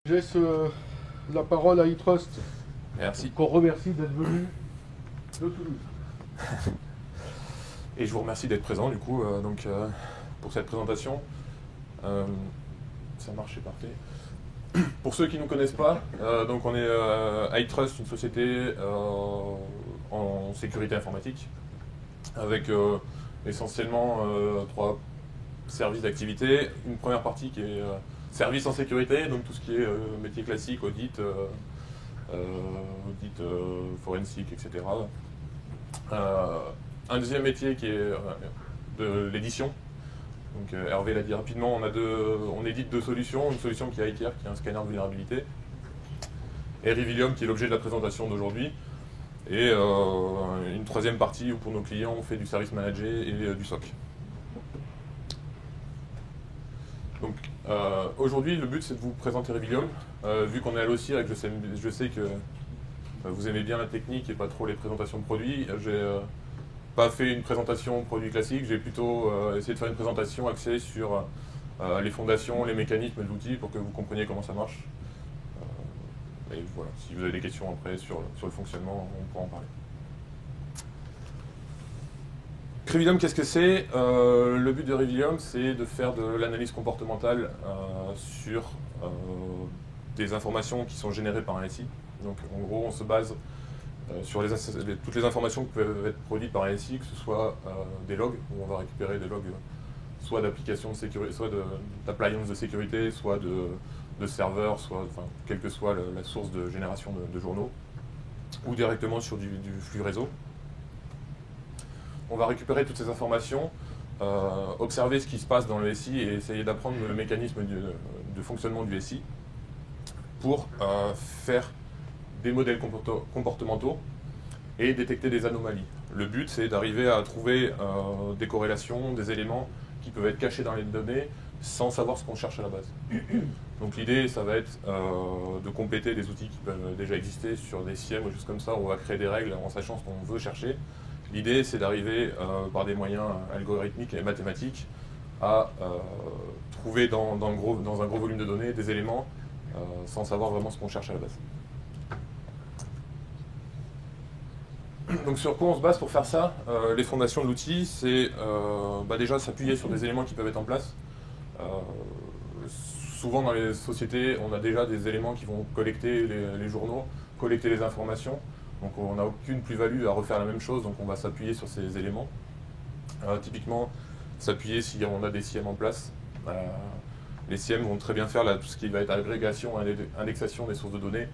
Je laisse la parole à iTrust. Merci. Qu'on remercie d'être venu de Toulouse. Et je vous remercie d'être présent du coup pour cette présentation. Ça marche, c'est parfait. Pour ceux qui ne nous connaissent pas, donc on est iTrust, une société en sécurité informatique, avec essentiellement trois services d'activité. Une première partie qui est service en sécurité, donc tout ce qui est métier classique, audit, forensique, etc. Un deuxième métier qui est de l'édition. Donc Hervé l'a dit rapidement, on édite deux solutions, une solution qui est ICARE, qui est un scanner de vulnérabilité, et Revilium, qui est l'objet de la présentation d'aujourd'hui, et une troisième partie où pour nos clients on fait du service managé et du SOC. Donc aujourd'hui le but c'est de vous présenter Revilium, vu qu'on est à l'OCIR et que je sais que vous aimez bien la technique et pas trop les présentations de produits. J'ai pas fait une présentation produit classique, j'ai plutôt essayé de faire une présentation axée sur les fondations, les mécanismes et l'outil pour que vous compreniez comment ça marche. Et voilà, si vous avez des questions après sur le fonctionnement, on pourra en parler. Revilium, qu'est-ce que c'est? Le but de Revilium, c'est de faire de l'analyse comportementale sur des informations qui sont générées par un SI. Donc en gros, on se base sur toutes les informations qui peuvent être produites par un SI, que ce soit des logs, où on va récupérer des logs soit d'applications de sécurité, soit d'appliances de sécurité, soit de serveurs, enfin, quelle que soit la source de génération de journaux, ou directement sur du flux réseau. On va récupérer toutes ces informations, observer ce qui se passe dans le SI et essayer d'apprendre le mécanisme de fonctionnement du SI pour faire des modèles comportementaux et détecter des anomalies. Le but, c'est d'arriver à trouver des corrélations, des éléments qui peuvent être cachés dans les données sans savoir ce qu'on cherche à la base. Donc l'idée, ça va être de compléter des outils qui peuvent déjà exister sur des SIEM ou juste comme ça, où on va créer des règles en sachant ce qu'on veut chercher. L'idée, c'est d'arriver par des moyens algorithmiques et mathématiques à trouver dans un gros volume de données des éléments sans savoir vraiment ce qu'on cherche à la base. Donc sur quoi on se base pour faire ça? Les fondations de l'outil, c'est déjà s'appuyer sur des éléments qui peuvent être en place. Souvent dans les sociétés, on a déjà des éléments qui vont collecter les journaux, collecter les informations. Donc on n'a aucune plus-value à refaire la même chose, donc on va s'appuyer sur ces éléments. Typiquement, s'appuyer si on a des SIEM en place. Les SIEM vont très bien faire tout ce qui va être agrégation, indexation des sources de données.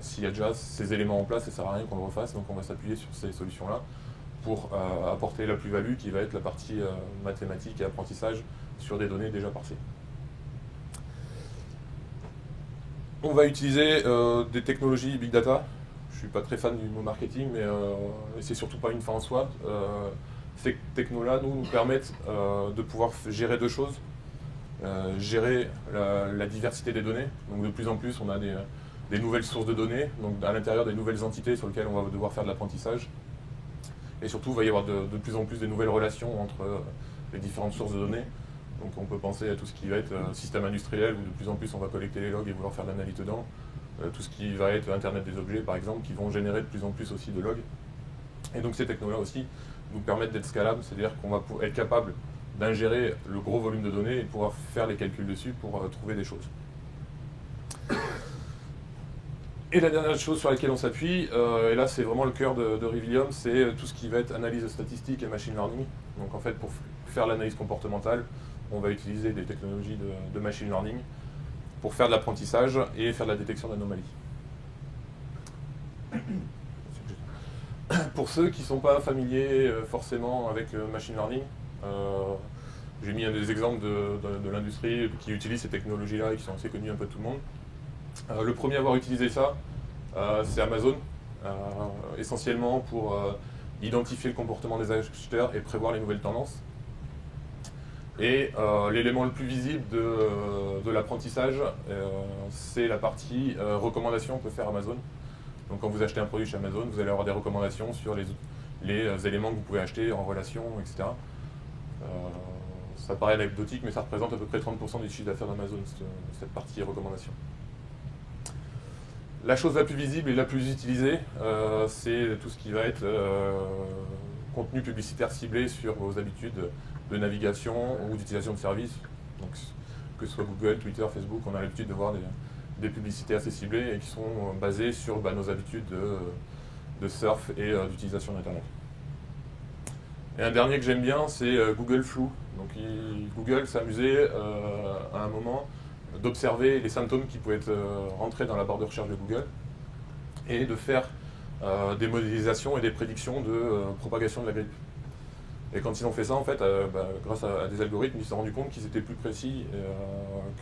S'il y a déjà ces éléments en place, ça ne sert à rien qu'on le refasse, donc on va s'appuyer sur ces solutions-là pour apporter la plus-value qui va être la partie mathématique et apprentissage sur des données déjà parsées. On va utiliser des technologies Big Data. Je ne suis pas très fan du mot marketing, mais c'est surtout pas une fin en soi. Ces technos-là nous permettent de pouvoir gérer deux choses. Gérer la diversité des données. Donc de plus en plus, on a des nouvelles sources de données, donc à l'intérieur des nouvelles entités sur lesquelles on va devoir faire de l'apprentissage. Et surtout, il va y avoir de plus en plus des nouvelles relations entre les différentes sources de données. Donc on peut penser à tout ce qui va être système industriel, où de plus en plus on va collecter les logs et vouloir faire de l'analyse dedans. Tout ce qui va être Internet des objets, par exemple, qui vont générer de plus en plus aussi de logs. Et donc ces technos-là aussi nous permettent d'être scalables, c'est-à-dire qu'on va être capable d'ingérer le gros volume de données et pouvoir faire les calculs dessus pour trouver des choses. Et la dernière chose sur laquelle on s'appuie, et là c'est vraiment le cœur de Revilium, c'est tout ce qui va être analyse statistique et machine learning. Donc en fait, pour faire l'analyse comportementale, on va utiliser des technologies de machine learning pour faire de l'apprentissage et faire de la détection d'anomalies. Pour ceux qui ne sont pas familiers forcément avec machine learning, j'ai mis des exemples de l'industrie qui utilisent ces technologies-là et qui sont assez connus un peu de tout le monde. Le premier à avoir utilisé ça, c'est Amazon, essentiellement pour identifier le comportement des acheteurs et prévoir les nouvelles tendances. Et l'élément le plus visible de l'apprentissage, c'est la partie recommandation que peut faire Amazon. Donc quand vous achetez un produit chez Amazon, vous allez avoir des recommandations sur les éléments que vous pouvez acheter en relation, etc. Ça paraît anecdotique, mais ça représente à peu près 30% du chiffre d'affaires d'Amazon, cette partie recommandation. La chose la plus visible et la plus utilisée, c'est tout ce qui va être contenu publicitaire ciblé sur vos habitudes de navigation ou d'utilisation de services. Donc, que ce soit Google, Twitter, Facebook, on a l'habitude de voir des publicités assez ciblées et qui sont basées sur nos habitudes de surf et d'utilisation d'Internet. Et un dernier que j'aime bien, c'est Google Flu. Donc Google s'amusait à un moment d'observer les symptômes qui pouvaient être rentrés dans la barre de recherche de Google et de faire des modélisations et des prédictions de propagation de la grippe. Et quand ils ont fait ça, en fait, grâce à des algorithmes, ils se sont rendus compte qu'ils étaient plus précis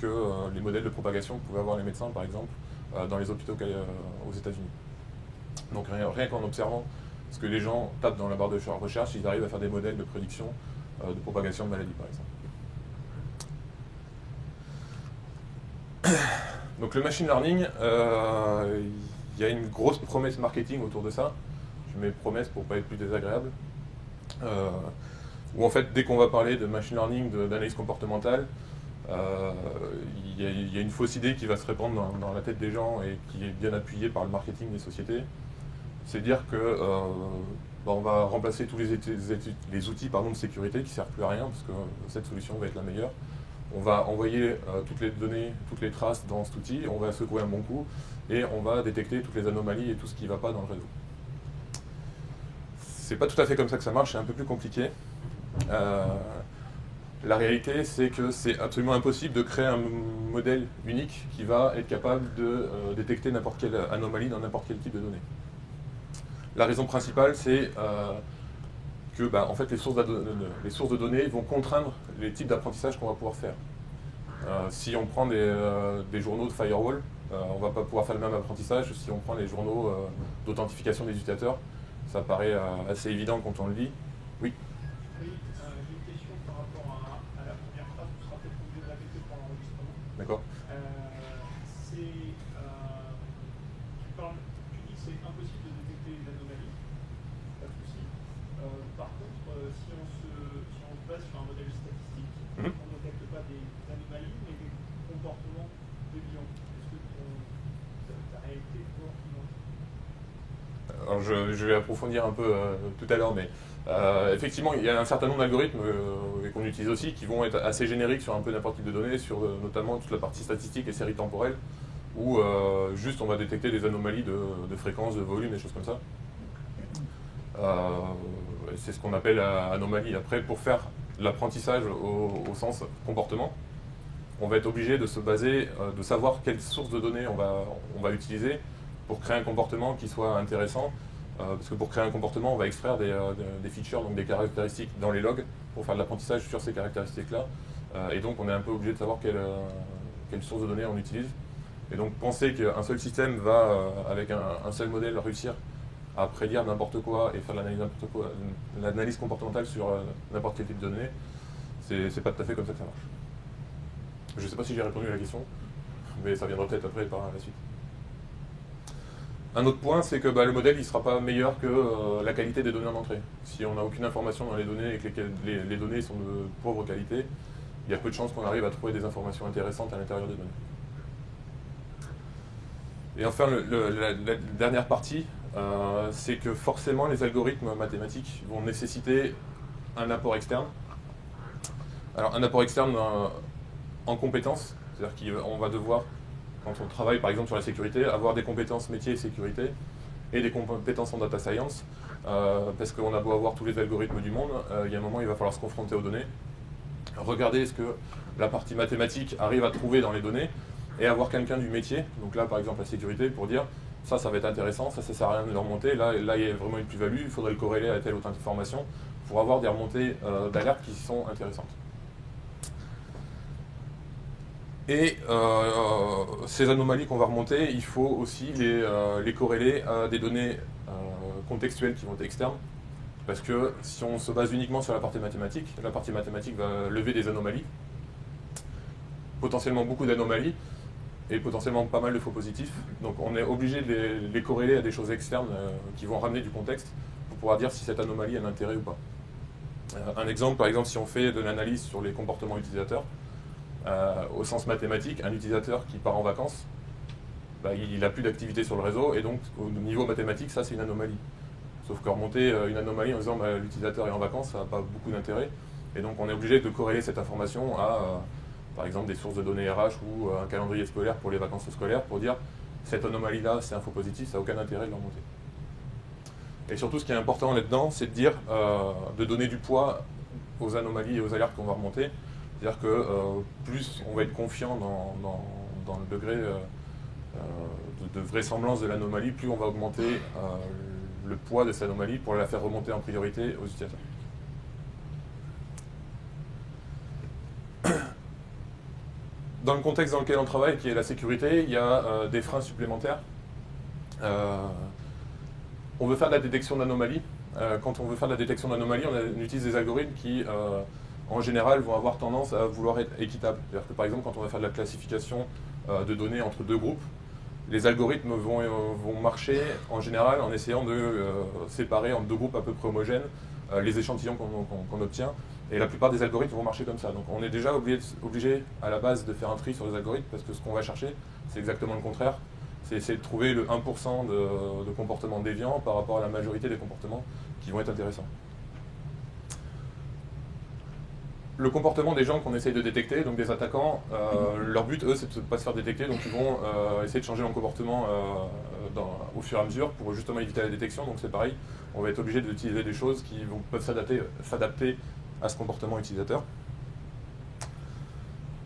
que les modèles de propagation que pouvaient avoir les médecins, par exemple, dans les hôpitaux aux États-Unis. Donc rien qu'en observant ce que les gens tapent dans la barre de recherche, ils arrivent à faire des modèles de prédiction de propagation de maladies, par exemple. Donc le machine learning, il y a une grosse promesse marketing autour de ça. Je mets promesse pour ne pas être plus désagréable. Où en fait, dès qu'on va parler de machine learning, d'analyse comportementale, il y a une fausse idée qui va se répandre dans la tête des gens et qui est bien appuyée par le marketing des sociétés. C'est dire que on va remplacer tous les outils de sécurité qui ne servent plus à rien, parce que cette solution va être la meilleure. On va envoyer toutes les données, toutes les traces dans cet outil, on va secouer un bon coup, et on va détecter toutes les anomalies et tout ce qui ne va pas dans le réseau. C'est pas tout à fait comme ça que ça marche, c'est un peu plus compliqué. La réalité, c'est que c'est absolument impossible de créer un modèle unique qui va être capable de détecter n'importe quelle anomalie dans n'importe quel type de données. La raison principale, c'est que en fait, les sources de données vont contraindre les types d'apprentissage qu'on va pouvoir faire. Si on prend des journaux de firewall, on ne va pas pouvoir faire le même apprentissage si on prend les journaux d'authentification des utilisateurs. Ça paraît assez évident quand on le lit. Oui. Oui, j'ai une question par rapport à la première phrase, tu seras peut-être obligé de répéter pour l'enregistrement. D'accord. Tu dis que c'est impossible de détecter les anomalies, pas de souci. Par contre, si on se base sur un modèle statistique, on ne détecte pas des anomalies, mais des comportements déviants. Est-ce que ta réalité est moins? Alors je vais approfondir un peu tout à l'heure, mais effectivement, il y a un certain nombre d'algorithmes qu'on utilise aussi qui vont être assez génériques sur un peu n'importe quel type de données, sur notamment toute la partie statistique et séries temporelles, où juste on va détecter des anomalies de fréquence, de volume, des choses comme ça. C'est ce qu'on appelle anomalie. Après, pour faire l'apprentissage au sens comportement, on va être obligé de se baser, de savoir quelle source de données on va utiliser pour créer un comportement qui soit intéressant. Parce que pour créer un comportement, on va extraire des features, donc des caractéristiques dans les logs pour faire de l'apprentissage sur ces caractéristiques-là. Et donc on est un peu obligé de savoir quelle source de données on utilise. Et donc penser qu'un seul système va, avec un seul modèle, réussir à prédire n'importe quoi et faire l'analyse comportementale sur n'importe quel type de données, c'est pas tout à fait comme ça que ça marche. Je ne sais pas si j'ai répondu à la question, mais ça viendra peut-être après par la suite. Un autre point, c'est que le modèle ne sera pas meilleur que la qualité des données en entrée. Si on n'a aucune information dans les données et que les données sont de pauvre qualité, il y a peu de chances qu'on arrive à trouver des informations intéressantes à l'intérieur des données. Et enfin, la dernière partie, c'est que forcément les algorithmes mathématiques vont nécessiter un apport externe. Alors un apport externe en compétences, c'est-à-dire qu'on va devoir, quand on travaille par exemple sur la sécurité, avoir des compétences métiers et sécurité et des compétences en data science, parce qu'on a beau avoir tous les algorithmes du monde, il y a un moment il va falloir se confronter aux données, regarder ce que la partie mathématique arrive à trouver dans les données, et avoir quelqu'un du métier, donc là par exemple la sécurité, pour dire ça va être intéressant, ça sert à rien de le remonter, là il y a vraiment une plus-value, il faudrait le corréler à telle ou telle information pour avoir des remontées d'alerte qui sont intéressantes. Et ces anomalies qu'on va remonter, il faut aussi les corréler à des données contextuelles qui vont être externes, parce que si on se base uniquement sur la partie mathématique va lever des anomalies, potentiellement beaucoup d'anomalies, et potentiellement pas mal de faux positifs. Donc on est obligé de les corréler à des choses externes qui vont ramener du contexte pour pouvoir dire si cette anomalie a un intérêt ou pas. Un exemple, par exemple, si on fait de l'analyse sur les comportements utilisateurs, au sens mathématique, un utilisateur qui part en vacances, il n'a plus d'activité sur le réseau, et donc au niveau mathématique, ça c'est une anomalie. Sauf que remonter une anomalie en disant l'utilisateur est en vacances, ça n'a pas beaucoup d'intérêt. Et donc on est obligé de corréler cette information à, par exemple, des sources de données RH ou un calendrier scolaire pour les vacances scolaires pour dire cette anomalie-là, c'est un faux positif, ça n'a aucun intérêt de le remonter. Et surtout, ce qui est important là-dedans, c'est de dire, de donner du poids aux anomalies et aux alertes qu'on va remonter. C'est-à-dire que plus on va être confiant dans le degré de vraisemblance de l'anomalie, plus on va augmenter le poids de cette anomalie pour la faire remonter en priorité aux utilisateurs. Dans le contexte dans lequel on travaille, qui est la sécurité, il y a des freins supplémentaires. On veut faire de la détection d'anomalies. Quand on veut faire de la détection d'anomalies, on utilise des algorithmes qui, en général, vont avoir tendance à vouloir être équitables. C'est-à-dire que, par exemple, quand on va faire de la classification de données entre deux groupes, les algorithmes vont marcher, en général, en essayant de séparer en deux groupes à peu près homogènes les échantillons qu'on obtient. Et la plupart des algorithmes vont marcher comme ça. Donc on est déjà obligé à la base de faire un tri sur les algorithmes, parce que ce qu'on va chercher, c'est exactement le contraire. C'est essayer de trouver le 1% de comportements déviants par rapport à la majorité des comportements qui vont être intéressants. Le comportement des gens qu'on essaye de détecter, donc des attaquants, leur but, eux, c'est de ne pas se faire détecter, donc ils vont essayer de changer leur comportement au fur et à mesure pour justement éviter la détection. Donc c'est pareil, on va être obligé d'utiliser des choses qui peuvent s'adapter à ce comportement utilisateur.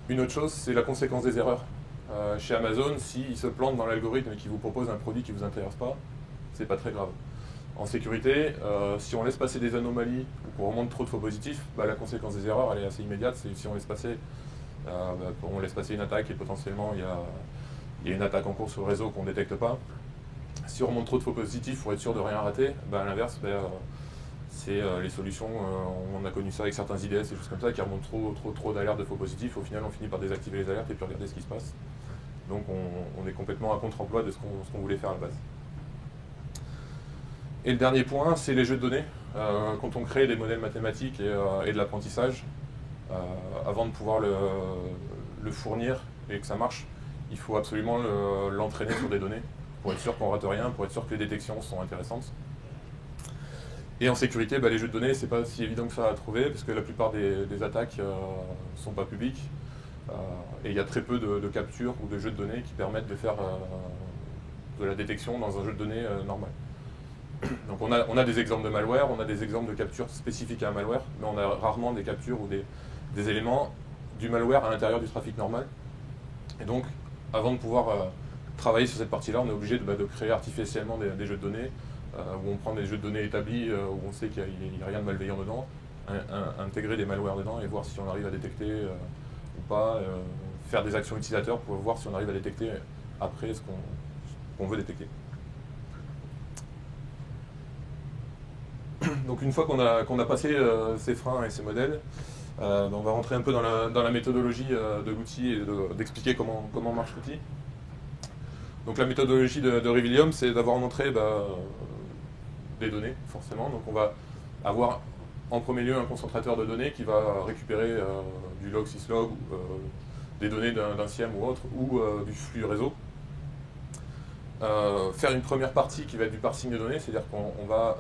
Une autre chose, c'est la conséquence des erreurs. Chez Amazon, s'ils se plantent dans l'algorithme et qu'ils vous proposent un produit qui ne vous intéresse pas, c'est pas très grave. En sécurité, si on laisse passer des anomalies ou qu'on remonte trop de faux positifs, la conséquence des erreurs elle est assez immédiate. Si on laisse passer, une attaque et potentiellement il y a une attaque en cours sur le réseau qu'on ne détecte pas. Si on remonte trop de faux positifs pour être sûr de rien rater, à l'inverse, c'est les solutions, on a connu ça avec certains IDS et choses comme ça, qui remontent trop d'alertes de faux positifs. Au final, on finit par désactiver les alertes et puis regarder ce qui se passe. Donc on est complètement à contre-emploi de ce qu'on voulait faire à la base. Et le dernier point, c'est les jeux de données. Quand on crée des modèles mathématiques et de l'apprentissage, avant de pouvoir le fournir et que ça marche, il faut absolument l'entraîner sur des données pour être sûr qu'on rate rien, pour être sûr que les détections sont intéressantes. Et en sécurité, les jeux de données, c'est pas si évident que ça à trouver, parce que la plupart des attaques ne sont pas publiques. Et il y a très peu de captures ou de jeux de données qui permettent de faire de la détection dans un jeu de données normal. Donc on a des exemples de malware, on a des exemples de captures spécifiques à un malware, mais on a rarement des captures ou des éléments du malware à l'intérieur du trafic normal. Et donc, avant de pouvoir travailler sur cette partie-là, on est obligé de créer artificiellement des jeux de données, où on prend des jeux de données établis, où on sait qu'il n'y a rien de malveillant dedans, intégrer des malwares dedans et voir si on arrive à détecter ou pas, faire des actions utilisateurs pour voir si on arrive à détecter après ce qu'on veut détecter. Donc une fois qu'on a passé ces freins et ces modèles, on va rentrer un peu dans la méthodologie de l'outil et d'expliquer comment marche l'outil. Donc la méthodologie de Revilium, c'est d'avoir montré des données, forcément. Donc on va avoir en premier lieu un concentrateur de données qui va récupérer du log syslog, des données d'un SIEM ou autre, ou du flux réseau. Faire une première partie qui va être du parsing de données, c'est-à-dire qu'on va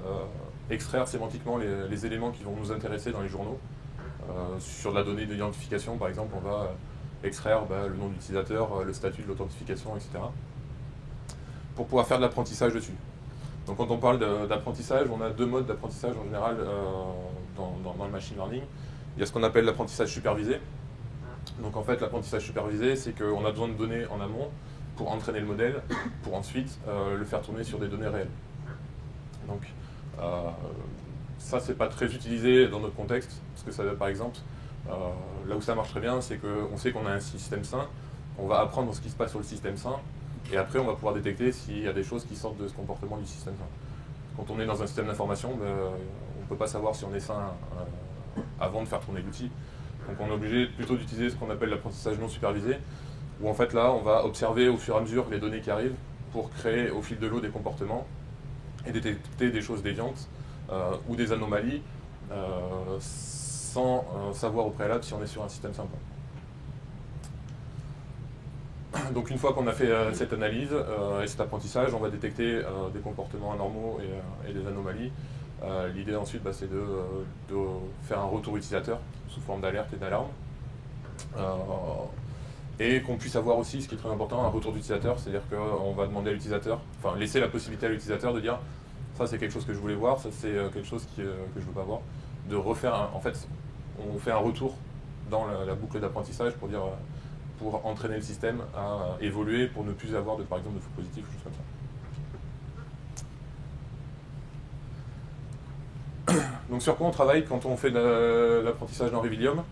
extraire sémantiquement les éléments qui vont nous intéresser dans les journaux. Sur de la donnée d'identification, par exemple, on va extraire le nom de l'utilisateur, le statut de l'authentification, etc. pour pouvoir faire de l'apprentissage dessus. Donc quand on parle d'apprentissage, on a deux modes d'apprentissage en général dans le machine learning. Il y a ce qu'on appelle l'apprentissage supervisé. Donc en fait, l'apprentissage supervisé, c'est qu'on a besoin de données en amont pour entraîner le modèle, pour ensuite le faire tourner sur des données réelles. Donc ça, c'est pas très utilisé dans notre contexte, parce que ça, par exemple, là où ça marche très bien, c'est qu'on sait qu'on a un système sain, on va apprendre ce qui se passe sur le système sain, et après on va pouvoir détecter s'il y a des choses qui sortent de ce comportement du système sain. Quand on est dans un système d'information, on ne peut pas savoir si on est sain avant de faire tourner l'outil. Donc on est obligé plutôt d'utiliser ce qu'on appelle l'apprentissage non supervisé, où en fait là on va observer au fur et à mesure les données qui arrivent pour créer au fil de l'eau des comportements et détecter des choses déviantes ou des anomalies sans savoir au préalable si on est sur un système simple. Donc une fois qu'on a fait cette analyse et cet apprentissage, on va détecter des comportements anormaux et des anomalies. L'idée ensuite, c'est de faire un retour utilisateur sous forme d'alerte et d'alarme. Et qu'on puisse avoir aussi, ce qui est très important, un retour d'utilisateur, c'est-à-dire qu'on va demander à l'utilisateur, enfin laisser la possibilité à l'utilisateur de dire ça c'est quelque chose que je voulais voir, ça c'est quelque chose que je ne veux pas voir, de refaire, en fait, on fait un retour dans la boucle d'apprentissage pour entraîner le système à évoluer, pour ne plus avoir par exemple de faux positifs ou choses comme ça. Donc sur quoi on travaille quand on fait de l'apprentissage dans Revilium?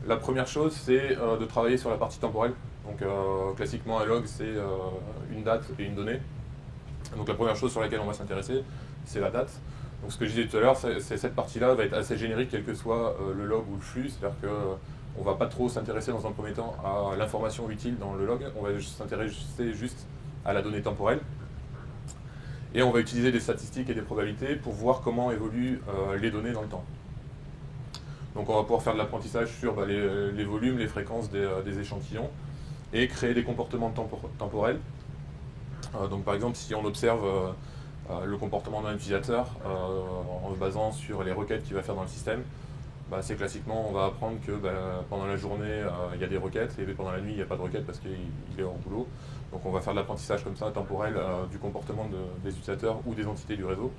La première chose, c'est de travailler sur la partie temporelle. Donc classiquement, un log, c'est une date et une donnée. Donc la première chose sur laquelle on va s'intéresser, c'est la date. Donc ce que je disais tout à l'heure, cette partie-là va être assez générique, quel que soit le log ou le flux. C'est-à-dire qu'on ne va pas trop s'intéresser dans un premier temps à l'information utile dans le log. On va s'intéresser juste à la donnée temporelle. Et on va utiliser des statistiques et des probabilités pour voir comment évoluent les données dans le temps. Donc on va pouvoir faire de l'apprentissage sur les volumes, les fréquences des échantillons et créer des comportements temporels. Donc par exemple, si on observe le comportement d'un utilisateur en se basant sur les requêtes qu'il va faire dans le système, c'est classiquement, on va apprendre que pendant la journée, il y a des requêtes et pendant la nuit, il n'y a pas de requêtes parce qu'il est hors boulot. Donc on va faire de l'apprentissage comme ça, temporel, du comportement des utilisateurs ou des entités du réseau.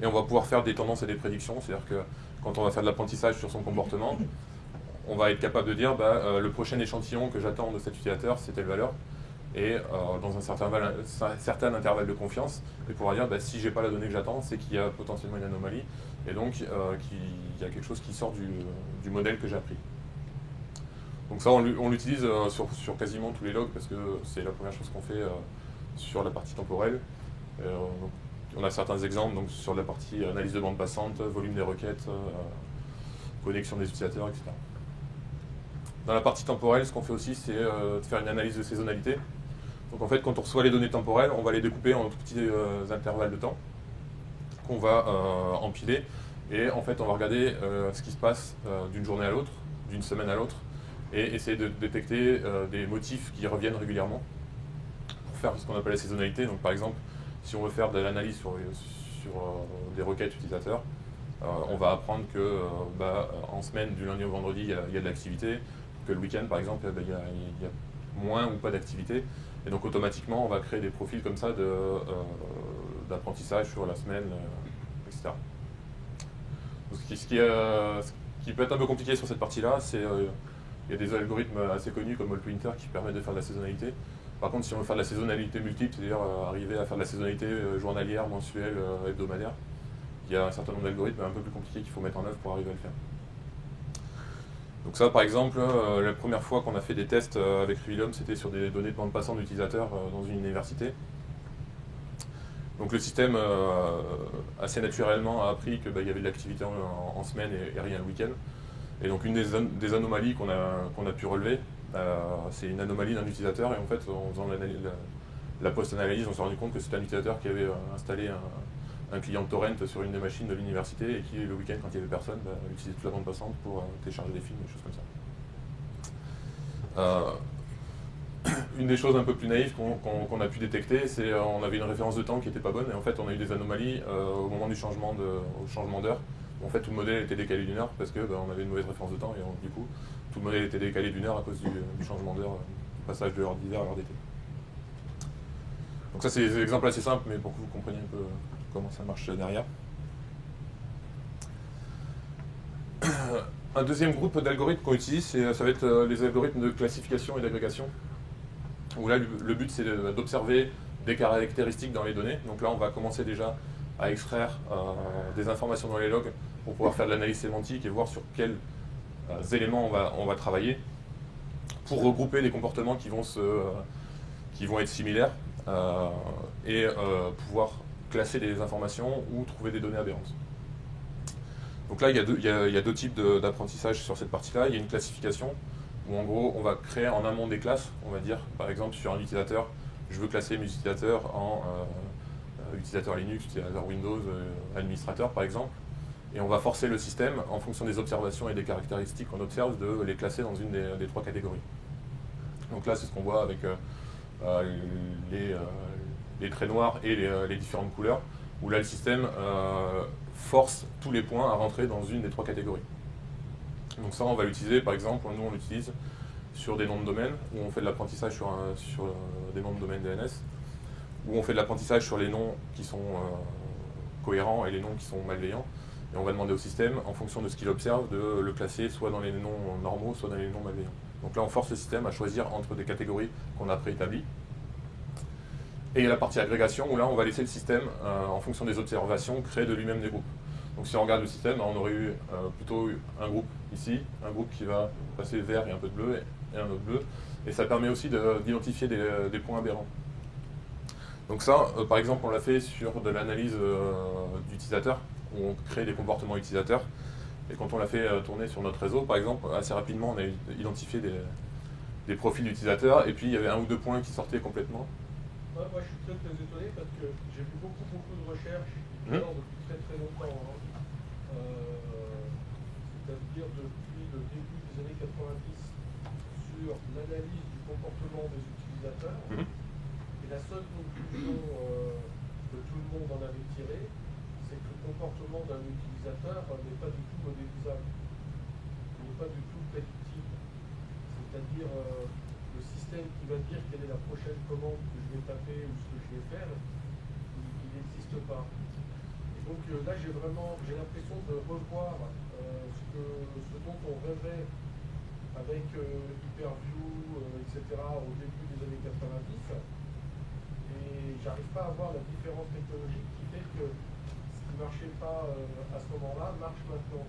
Et on va pouvoir faire des tendances et des prédictions, c'est-à-dire que quand on va faire de l'apprentissage sur son comportement, on va être capable de dire le prochain échantillon que j'attends de cet utilisateur, c'est telle valeur. Et dans un certain intervalle de confiance, on pourra dire si j'ai pas la donnée que j'attends, c'est qu'il y a potentiellement une anomalie, et donc qu'il y a quelque chose qui sort du modèle que j'ai appris. Donc ça, on l'utilise sur quasiment tous les logs, parce que c'est la première chose qu'on fait sur la partie temporelle. Donc, on a certains exemples donc, sur la partie analyse de bande passante, volume des requêtes, connexion des utilisateurs, etc. Dans la partie temporelle, ce qu'on fait aussi, c'est de faire une analyse de saisonnalité. Donc en fait, quand on reçoit les données temporelles, on va les découper en tout petits intervalles de temps qu'on va empiler. Et en fait, on va regarder ce qui se passe d'une journée à l'autre, d'une semaine à l'autre, et essayer de détecter des motifs qui reviennent régulièrement pour faire ce qu'on appelle la saisonnalité. Donc par exemple, si on veut faire de l'analyse sur des requêtes utilisateurs, on va apprendre que en semaine, du lundi au vendredi, il y a de l'activité, que le week-end, par exemple, il y a moins ou pas d'activité. Et donc automatiquement, on va créer des profils comme ça d'apprentissage sur la semaine, etc. Donc, ce qui peut être un peu compliqué sur cette partie-là, c'est il y a des algorithmes assez connus comme Allpointer qui permettent de faire de la saisonnalité. Par contre, si on veut faire de la saisonnalité multiple, c'est-à-dire arriver à faire de la saisonnalité journalière, mensuelle, hebdomadaire, il y a un certain nombre d'algorithmes un peu plus compliqués qu'il faut mettre en œuvre pour arriver à le faire. Donc ça, par exemple, la première fois qu'on a fait des tests avec Revilium, c'était sur des données de bande passante d'utilisateurs dans une université. Donc le système, assez naturellement, a appris qu'il y avait de l'activité en semaine et rien le week-end. Et donc une des anomalies qu'on a pu relever, c'est une anomalie d'un utilisateur. Et en fait, en faisant la post-analyse, on s'est rendu compte que c'était un utilisateur qui avait installé un client torrent sur une des machines de l'université et qui, le week-end, quand il n'y avait personne, utilisait toute la bande passante pour télécharger des films, des choses comme ça. Une des choses un peu plus naïves qu'on a pu détecter, c'est qu'on avait une référence de temps qui n'était pas bonne, et en fait on a eu des anomalies au moment du changement d'heure. En fait tout le modèle était décalé d'une heure parce qu'on avait une mauvaise référence de temps, et du coup tout le modèle était décalé d'une heure à cause du changement d'heure, du passage de l'heure d'hiver à l'heure d'été. Donc ça c'est des exemples assez simples, mais pour que vous compreniez un peu comment ça marche derrière. Un deuxième groupe d'algorithmes qu'on utilise, ça va être les algorithmes de classification et d'agrégation. Où là, le but, c'est d'observer des caractéristiques dans les données. Donc là, on va commencer déjà à extraire des informations dans les logs pour pouvoir faire de l'analyse sémantique et voir sur quels éléments on va travailler pour regrouper des comportements qui vont être similaires et pouvoir classer des informations ou trouver des données aberrantes. Donc là, il y a deux types d'apprentissage sur cette partie-là. Il y a une classification où en gros, on va créer en amont des classes. On va dire, par exemple, sur un utilisateur, je veux classer mes utilisateurs en utilisateur Linux, utilisateur Windows, administrateur par exemple. Et on va forcer le système, en fonction des observations et des caractéristiques qu'on observe, de les classer dans une des trois catégories. Donc là, c'est ce qu'on voit avec les traits noirs et les différentes couleurs, où là, le système force tous les points à rentrer dans une des 3 catégories. Donc ça, on va l'utiliser, par exemple, nous, on l'utilise sur des noms de domaine, où on fait de l'apprentissage sur des noms de domaine DNS, où on fait de l'apprentissage sur les noms qui sont cohérents et les noms qui sont malveillants. Et on va demander au système, en fonction de ce qu'il observe, de le classer soit dans les noms normaux, soit dans les noms malveillants. Donc là, on force le système à choisir entre des catégories qu'on a préétablies. Et il y a la partie agrégation, où là, on va laisser le système, en fonction des observations, créer de lui-même des groupes. Donc si on regarde le système, on aurait eu plutôt un groupe ici, un groupe qui va passer vert et un peu de bleu, et un autre bleu. Et ça permet aussi d'identifier des points aberrants. Donc ça, par exemple, on l'a fait sur de l'analyse d'utilisateurs, où on crée des comportements utilisateurs. Et quand on l'a fait tourner sur notre réseau, par exemple, assez rapidement, on a identifié des profils d'utilisateurs, et puis il y avait 1 ou 2 points qui sortaient complètement. Moi, je suis très étonné parce que j'ai vu beaucoup de recherches depuis très longtemps. Hein. C'est-à-dire depuis le début des années 90 sur l'analyse du comportement des utilisateurs. Et la seule conclusion que tout le monde en avait tirée, c'est que le comportement d'un utilisateur n'est pas du tout modélisable, n'est pas du tout prédictible. C'est-à-dire le système qui va dire quelle est la prochaine commande que je vais taper ou ce que je vais faire, il n'existe pas. Et donc là, j'ai l'impression de revoir ce dont on rêvait avec Hyperview, etc. au début des années 90. Et j'arrive pas à voir la différence technologique qui fait que ce qui ne marchait pas à ce moment-là marche maintenant.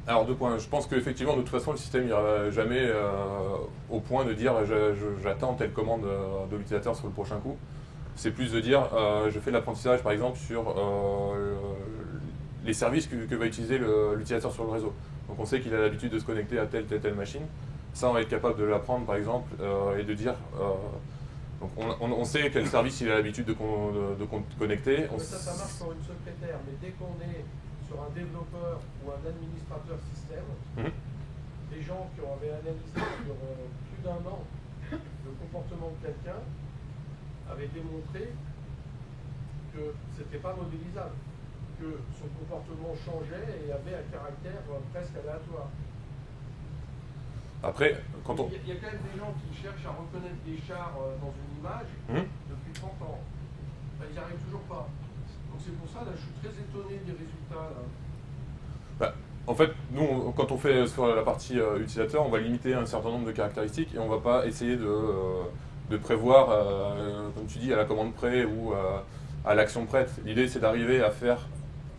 Alors 2 points. Je pense qu'effectivement, de toute façon, le système n'ira jamais au point de dire j'attends telle commande de l'utilisateur sur le prochain coup. C'est plus de dire je fais de l'apprentissage, par exemple, sur les services que va utiliser l'utilisateur sur le réseau. Donc on sait qu'il a l'habitude de se connecter à telle machine. Ça, on va être capable de l'apprendre, par exemple, et de dire... donc on sait quel service il a l'habitude de connecter. Ça marche pour une secrétaire, mais dès qu'on est sur un développeur ou un administrateur système, des gens qui avaient analysé sur plus d'1 an le comportement de quelqu'un avaient démontré que ce n'était pas modélisable, que son comportement changeait et avait un caractère presque aléatoire. Après, quand on... Il y a quand même des gens qui cherchent à reconnaître des chars dans une image depuis 30 ans. Ben, ils n'y arrivent toujours pas. Donc c'est pour ça, là, je suis très étonné des résultats. Là. Bah, en fait, nous, quand on fait sur la partie utilisateur, on va limiter un certain nombre de caractéristiques et on ne va pas essayer de prévoir, comme tu dis, à la commande près ou à l'action prête. L'idée, c'est d'arriver à faire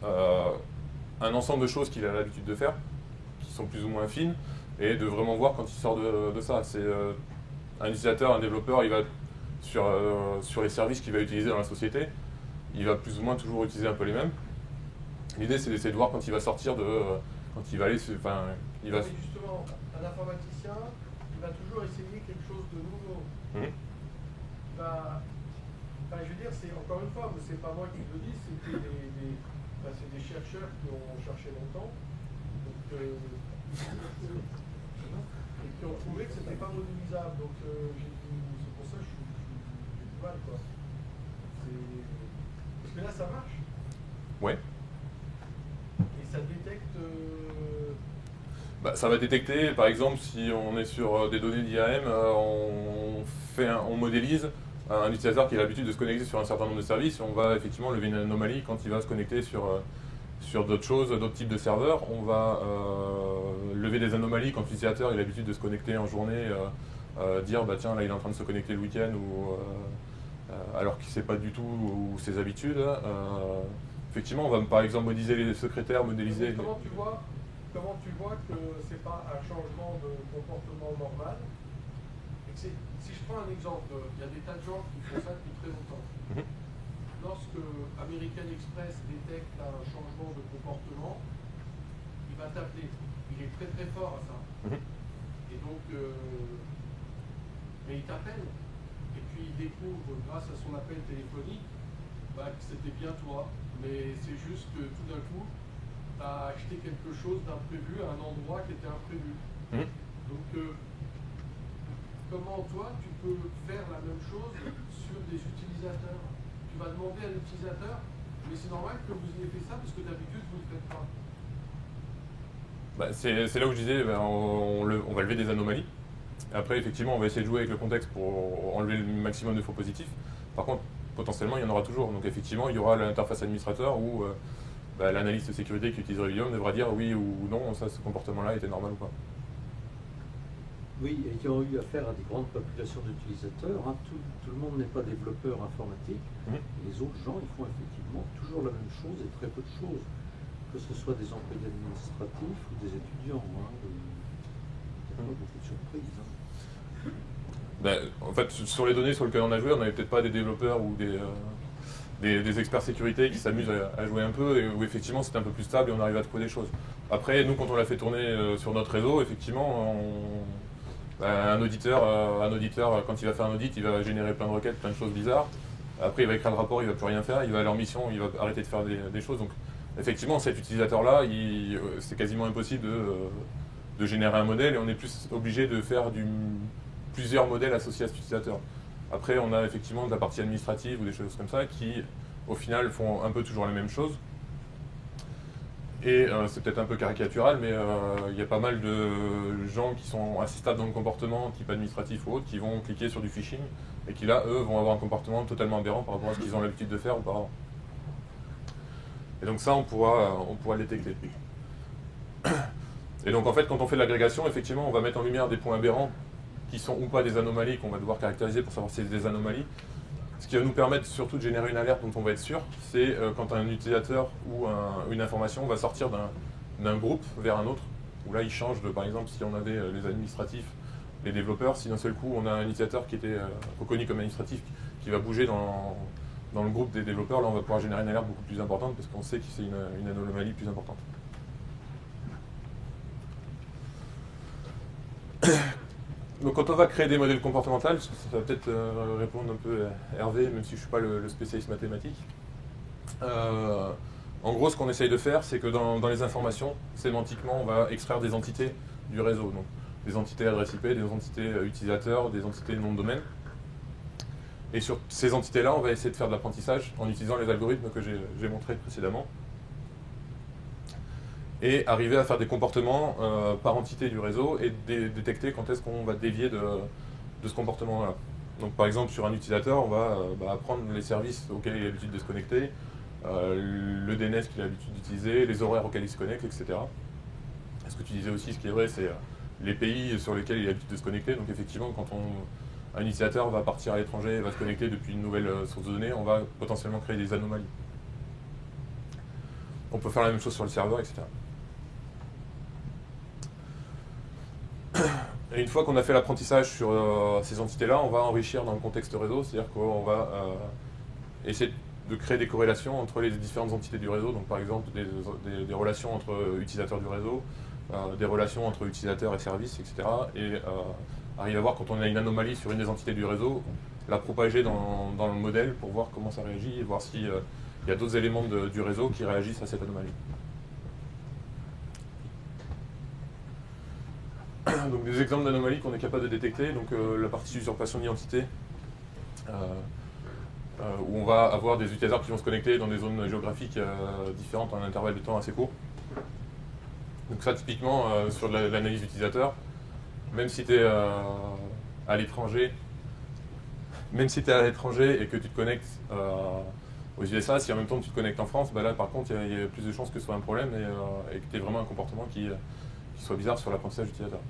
un ensemble de choses qu'il a l'habitude de faire, qui sont plus ou moins fines, et de vraiment voir quand il sort de ça. C'est un utilisateur, un développeur, il va sur les services qu'il va utiliser dans la société, il va plus ou moins toujours utiliser un peu les mêmes. L'idée, c'est d'essayer de voir quand il va sortir quand il va aller... il va... Mais justement, un informaticien, il va toujours essayer quelque chose de nouveau. Je veux dire, c'est encore une fois, c'est pas moi qui le dis, c'est des chercheurs qui ont cherché longtemps. Donc, et qui ont trouvé que c'était pas modélisable. Donc c'est pour ça que j'ai du mal, quoi. Parce que là, ça marche. Ouais. Et ça détecte... ça va détecter, par exemple, si on est sur des données d'IAM, on modélise un utilisateur qui a l'habitude de se connecter sur un certain nombre de services, on va effectivement lever une anomalie quand il va se connecter sur d'autres choses, d'autres types de serveurs. On va lever des anomalies quand l'utilisateur a l'habitude de se connecter en journée, dire bah tiens là il est en train de se connecter le week-end alors qu'il ne sait pas du tout ses habitudes. Effectivement, on va par exemple modéliser les secrétaires, modéliser... Comment tu vois que c'est pas un changement de comportement normal? Si je prends un exemple, il y a des tas de gens qui font ça depuis très longtemps. Lorsque American Express détecte un changement de comportement, il va t'appeler. Il est très très fort à ça. Et donc, mais il t'appelle. Et puis il découvre, grâce à son appel téléphonique, que c'était bien toi. Mais c'est juste que tout d'un coup, tu as acheté quelque chose d'imprévu à un endroit qui était imprévu. Donc, comment toi tu peux faire la même chose sur des utilisateurs? Tu vas demander à l'utilisateur, mais c'est normal que vous ayez fait ça parce que d'habitude vous ne le faites pas. Bah, c'est là où je disais, ben, on va lever des anomalies. Après, effectivement, on va essayer de jouer avec le contexte pour enlever le maximum de faux positifs. Par contre, potentiellement, il y en aura toujours. Donc effectivement, il y aura l'interface administrateur où bah, l'analyste sécurité qui utilise Revilium devra dire oui ou non, ça, ce comportement-là était normal ou pas. Oui, ayant eu affaire à des grandes populations d'utilisateurs, hein, tout le monde n'est pas développeur informatique. Les autres gens, ils font effectivement toujours la même chose et très peu de choses, que ce soit des employés administratifs ou des étudiants. Hein, il n'y a pas beaucoup de surprises. Hein. Ben, en fait, sur les données sur lesquelles on a joué, on n'avait peut-être pas des développeurs ou des experts sécurité qui s'amusent à jouer un peu, et où effectivement c'était un peu plus stable et on arrive à trouver des choses. Après, nous, quand on l'a fait tourner sur notre réseau, effectivement, un auditeur, quand il va faire un audit, il va générer plein de requêtes, plein de choses bizarres. Après, il va écrire le rapport, il va plus rien faire, il va à leur mission, il va arrêter de faire des choses. Donc, effectivement, cet utilisateur-là, c'est quasiment impossible de générer un modèle, et on est plus obligé de faire plusieurs modèles associés à cet utilisateur. Après, on a effectivement de la partie administrative ou des choses comme ça qui, au final, font un peu toujours la même chose. Et c'est peut-être un peu caricatural, mais il y a pas mal de gens qui sont assez stables dans le comportement, type administratif ou autre, qui vont cliquer sur du phishing et qui là, eux, vont avoir un comportement totalement aberrant par rapport à ce qu'ils ont l'habitude de faire auparavant. Et donc ça, on pourra le détecter. Et donc en fait, quand on fait de l'agrégation, effectivement, on va mettre en lumière des points aberrants qui sont ou pas des anomalies qu'on va devoir caractériser pour savoir si c'est des anomalies. Ce qui va nous permettre surtout de générer une alerte dont on va être sûr, c'est quand un utilisateur ou une information va sortir d'un groupe vers un autre, où là il change de, par exemple, si on avait les administratifs, les développeurs, si d'un seul coup on a un utilisateur qui était reconnu comme administratif, qui va bouger dans le groupe des développeurs, là on va pouvoir générer une alerte beaucoup plus importante parce qu'on sait que c'est une anomalie plus importante. Donc quand on va créer des modèles comportementaux, ça va peut-être répondre un peu à Hervé, même si je ne suis pas le spécialiste mathématique. En gros, ce qu'on essaye de faire, c'est que dans les informations, sémantiquement, on va extraire des entités du réseau. Donc des entités adresse IP, des entités utilisateurs, des entités nom de domaine. Et sur ces entités-là, on va essayer de faire de l'apprentissage en utilisant les algorithmes que j'ai montrés précédemment. Et arriver à faire des comportements par entité du réseau et détecter quand est-ce qu'on va dévier de ce comportement-là. Donc par exemple, sur un utilisateur, on va apprendre les services auxquels il a l'habitude de se connecter, le DNS qu'il a l'habitude d'utiliser, les horaires auxquels il se connecte, etc. Ce que tu disais aussi, ce qui est vrai, c'est les pays sur lesquels il a l'habitude de se connecter. Donc effectivement, quand un utilisateur va partir à l'étranger, va se connecter depuis une nouvelle source de données, on va potentiellement créer des anomalies. On peut faire la même chose sur le serveur, etc. Et une fois qu'on a fait l'apprentissage sur ces entités-là, on va enrichir dans le contexte réseau, c'est-à-dire qu'on va essayer de créer des corrélations entre les différentes entités du réseau, donc par exemple des relations entre utilisateurs du réseau, des relations entre utilisateurs et services, etc. Et arriver à voir quand on a une anomalie sur une des entités du réseau, la propager dans le modèle pour voir comment ça réagit et voir s'il y a d'autres éléments du réseau qui réagissent à cette anomalie. Donc des exemples d'anomalies qu'on est capable de détecter, donc la partie usurpation d'identité, où on va avoir des utilisateurs qui vont se connecter dans des zones géographiques différentes en un intervalle de temps assez court. Donc ça typiquement sur l'analyse utilisateur, même si tu es à l'étranger, et que tu te connectes aux USA, si en même temps tu te connectes en France, bah là par contre il y a plus de chances que ce soit un problème et que tu aies vraiment un comportement qui soit bizarre sur l'apprentissage utilisateur.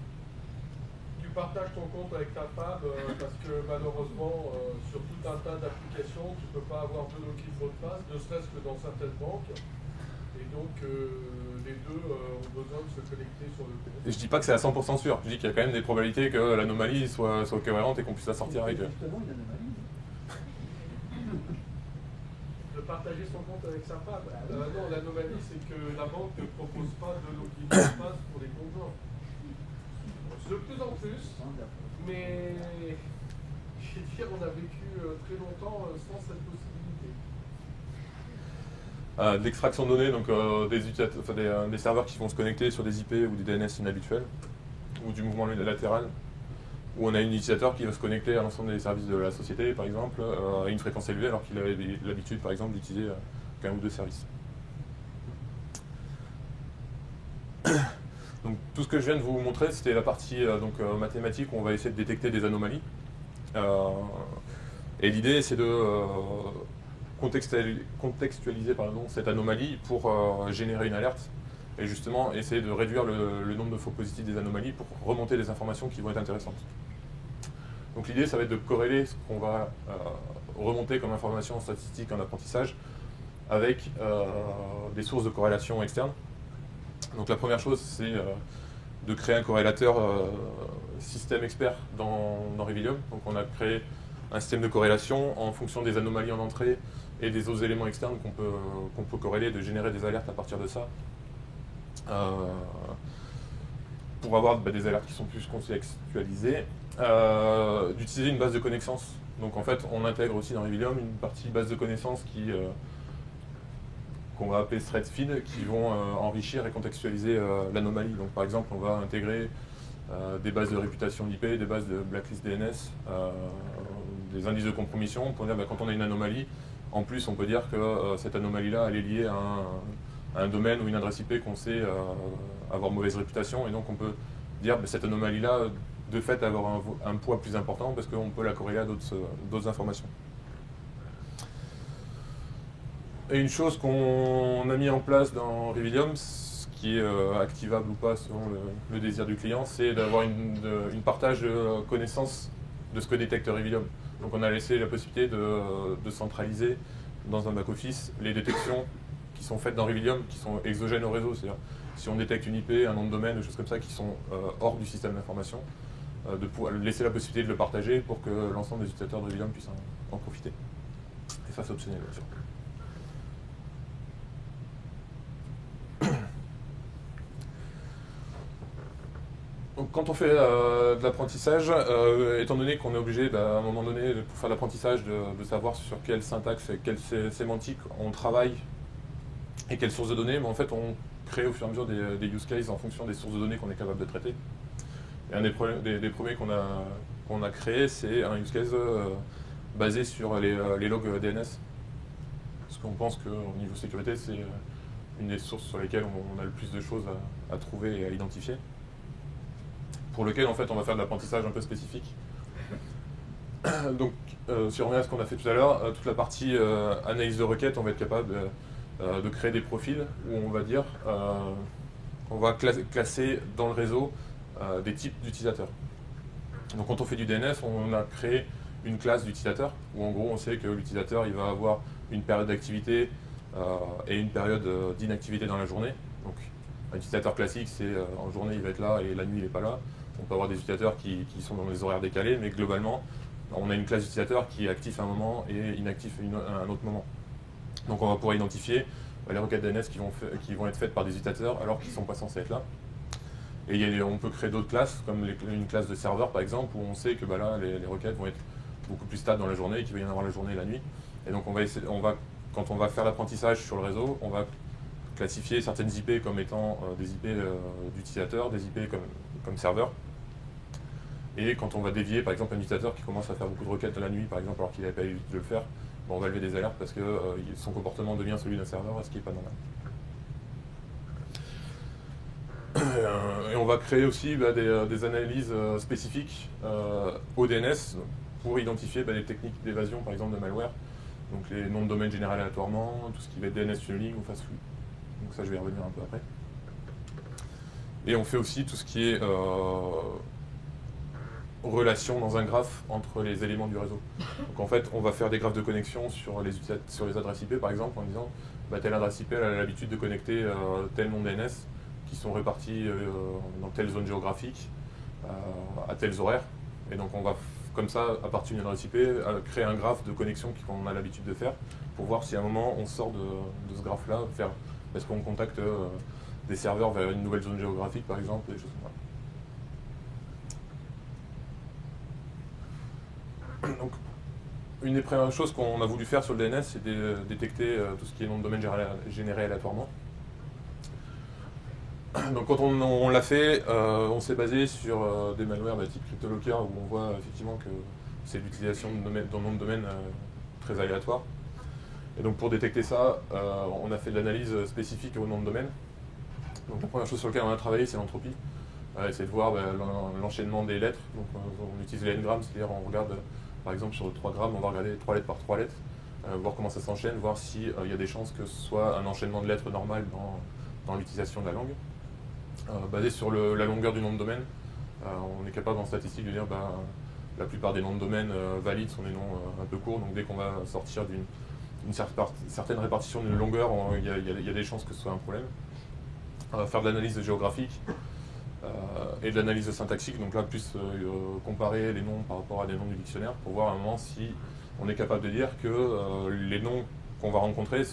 Tu partages ton compte avec ta femme parce que malheureusement sur tout un tas d'applications tu ne peux pas avoir deux logins mot de passe, ne serait-ce que dans certaines banques. Et donc les deux ont besoin de se connecter sur le compte. Et je dis pas que c'est à 100% sûr, je dis qu'il y a quand même des probabilités que l'anomalie soit cohérente et qu'on puisse la sortir avec eux. Justement, une anomalie. De partager son compte avec sa femme. Non, l'anomalie c'est que la banque ne propose pas de login mot de passe pour les conjoints. De plus en plus, mais je vais dire, on a vécu très longtemps sans cette possibilité. D'extraction de données, donc des serveurs qui vont se connecter sur des IP ou des DNS inhabituels, ou du mouvement latéral. où on a un utilisateur qui va se connecter à l'ensemble des services de la société, par exemple, à une fréquence élevée, alors qu'il avait l'habitude, par exemple, d'utiliser qu'un ou deux services. Donc, tout ce que je viens de vous montrer, c'était la partie mathématique où on va essayer de détecter des anomalies. Et l'idée, c'est de contextualiser cette anomalie pour générer une alerte et justement essayer de réduire le nombre de faux positifs des anomalies pour remonter des informations qui vont être intéressantes. Donc l'idée, ça va être de corréler ce qu'on va remonter comme information statistique en apprentissage avec des sources de corrélation externes. Donc la première chose, c'est de créer un corrélateur système expert dans Revilium. Donc on a créé un système de corrélation en fonction des anomalies en entrée et des autres éléments externes qu'on peut corréler, de générer des alertes à partir de ça. Pour avoir des alertes qui sont plus contextualisées, d'utiliser une base de connaissances. Donc en fait, on intègre aussi dans Revilium une partie base de connaissances qu'on va appeler thread feed, qui vont enrichir et contextualiser l'anomalie. Donc par exemple, on va intégrer des bases de réputation d'IP, des bases de blacklist DNS, des indices de compromission, pour dire quand on a une anomalie, en plus on peut dire que cette anomalie-là elle est liée à un domaine ou une adresse IP qu'on sait avoir mauvaise réputation, et donc on peut dire cette anomalie-là de fait avoir un poids plus important parce qu'on peut la corréler à d'autres informations. Et une chose qu'on a mis en place dans Revilium, qui est activable ou pas selon le désir du client, c'est d'avoir une partage de connaissances de ce que détecte Revilium. Donc on a laissé la possibilité de centraliser dans un back-office les détections qui sont faites dans Revilium, qui sont exogènes au réseau. C'est-à-dire si on détecte une IP, un nom de domaine, des choses comme ça qui sont hors du système d'information, de pouvoir laisser la possibilité de le partager pour que l'ensemble des utilisateurs de Revilium puissent en profiter. Et ça, c'est optionnel, bien sûr. Donc, quand on fait de l'apprentissage, étant donné qu'on est obligé, à un moment donné, pour faire l'apprentissage, de savoir sur quelle syntaxe et quelle sémantique on travaille et quelles sources de données, mais en fait, on crée au fur et à mesure des use cases en fonction des sources de données qu'on est capable de traiter. Et un des premiers qu'on a créé, c'est un use case basé sur les logs DNS. Parce qu'on pense qu'au niveau sécurité, c'est une des sources sur lesquelles on a le plus de choses à trouver et à identifier. Pour lequel en fait on va faire de l'apprentissage un peu spécifique. Donc si on revient à ce qu'on a fait tout à l'heure, toute la partie analyse de requête, on va être capable de créer des profils où on va dire on va classer dans le réseau des types d'utilisateurs. Donc quand on fait du DNS, on a créé une classe d'utilisateur où en gros on sait que l'utilisateur il va avoir une période d'activité et une période d'inactivité dans la journée. Donc un utilisateur classique, c'est en journée il va être là et la nuit il n'est pas là. On peut avoir des utilisateurs qui sont dans des horaires décalés, mais globalement, on a une classe d'utilisateurs qui est actif à un moment et inactif à un autre moment. Donc on va pouvoir identifier les requêtes DNS qui vont être faites par des utilisateurs alors qu'ils ne sont pas censés être là. Et on peut créer d'autres classes, comme une classe de serveur par exemple, où on sait que là, les requêtes vont être beaucoup plus stables dans la journée et qu'il va y en avoir la journée et la nuit. Et donc quand on va faire l'apprentissage sur le réseau, on va classifier certaines IP comme étant des IP d'utilisateurs, des IP comme serveurs. Et quand on va dévier, par exemple, un utilisateur qui commence à faire beaucoup de requêtes la nuit, par exemple, alors qu'il n'avait pas eu de le faire, on va lever des alertes parce que son comportement devient celui d'un serveur, ce qui n'est pas normal. Et on va créer aussi des analyses spécifiques au DNS pour identifier les techniques d'évasion, par exemple, de malware. Donc les noms de domaine générés aléatoirement, tout ce qui va être DNS tunneling ou fast flux. Donc ça, je vais y revenir un peu après. Et on fait aussi tout ce qui est relation dans un graphe entre les éléments du réseau. Donc en fait, on va faire des graphes de connexion sur les adresses IP, par exemple, en disant telle adresse IP elle a l'habitude de connecter tel nom DNS qui sont répartis dans telle zone géographique à tels horaires. Et donc on va, comme ça, à partir d'une adresse IP, créer un graphe de connexion qu'on a l'habitude de faire pour voir si à un moment on sort de ce graphe-là, est-ce qu'on contacte des serveurs vers une nouvelle zone géographique, par exemple, des choses comme ça. Donc, une des premières choses qu'on a voulu faire sur le DNS, c'est de détecter tout ce qui est nom de domaine généré aléatoirement. Donc quand on l'a fait, on s'est basé sur des malwares type CryptoLocker où on voit effectivement que c'est l'utilisation d'un nom de domaine très aléatoire. Et donc pour détecter ça, on a fait de l'analyse spécifique au nom de domaine. Donc la première chose sur laquelle on a travaillé, c'est l'entropie. C'est de voir l'enchaînement des lettres. Donc on utilise les n-grammes, c'est-à-dire on regarde par exemple sur 3 grammes, on va regarder 3 lettres par 3 lettres, voir comment ça s'enchaîne, voir s'il y a des chances que ce soit un enchaînement de lettres normal dans l'utilisation de la langue. Basé sur la longueur du nom de domaine, on est capable en statistique de dire la plupart des noms de domaine valides sont des noms un peu courts, donc dès qu'on va sortir d'une certaine répartition d'une longueur, il y a des chances que ce soit un problème. Faire de l'analyse géographique et de l'analyse syntaxique, donc là plus comparer les noms par rapport à des noms du dictionnaire pour voir à un moment si on est capable de dire que les noms qu'on va rencontrer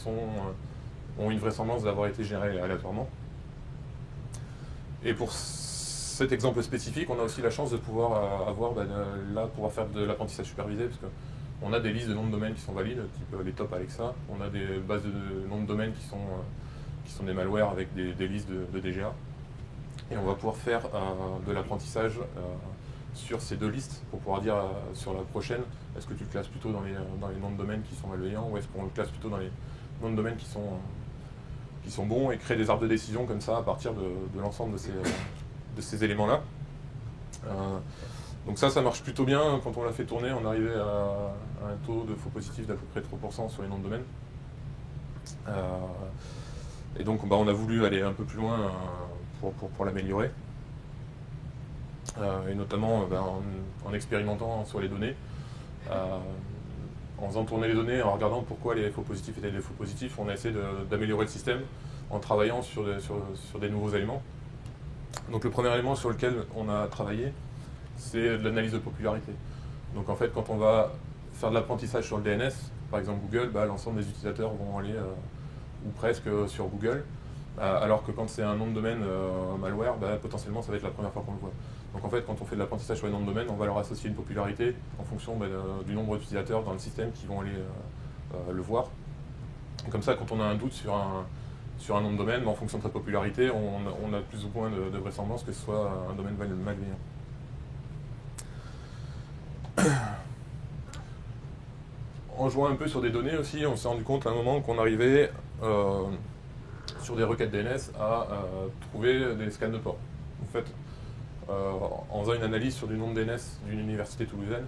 ont une vraisemblance d'avoir été générés aléatoirement. Et pour cet exemple spécifique, on a aussi la chance de pouvoir pouvoir faire de l'apprentissage supervisé, parce qu'on a des listes de noms de domaine qui sont valides, type les top Alexa, on a des bases de noms de domaine qui sont des malwares avec des listes de DGA, et on va pouvoir faire de l'apprentissage sur ces deux listes pour pouvoir dire sur la prochaine, est-ce que tu le classes plutôt dans les noms de domaine qui sont malveillants, ou est-ce qu'on le classe plutôt dans les noms de domaine qui sont bons, et créer des arbres de décision comme ça à partir de l'ensemble de ces éléments-là. Donc ça marche plutôt bien. Quand on l'a fait tourner, on arrivait à un taux de faux positifs d'à peu près 3% sur les noms de domaine. Et donc on a voulu aller un peu plus loin pour l'améliorer. Et notamment en expérimentant sur les données. En faisant tourner les données, en regardant pourquoi les faux positifs étaient des faux positifs, on a essayé d'améliorer le système en travaillant sur des nouveaux éléments. Donc le premier élément sur lequel on a travaillé, c'est de l'analyse de popularité. Donc en fait, quand on va faire de l'apprentissage sur le DNS, par exemple Google, l'ensemble des utilisateurs vont aller, ou presque, sur Google, alors que quand c'est un nom de domaine malware, potentiellement ça va être la première fois qu'on le voit. Donc en fait, quand on fait de l'apprentissage sur les noms de domaine, on va leur associer une popularité en fonction du nombre d'utilisateurs dans le système qui vont aller le voir. Et comme ça, quand on a un doute sur un nom de domaine, en fonction de sa popularité, on a plus ou moins de vraisemblance que ce soit un domaine malveillant. En jouant un peu sur des données aussi, on s'est rendu compte à un moment qu'on arrivait sur des requêtes DNS à trouver des scans de port. En fait, en faisant une analyse sur du nom de DNS d'une université toulousaine,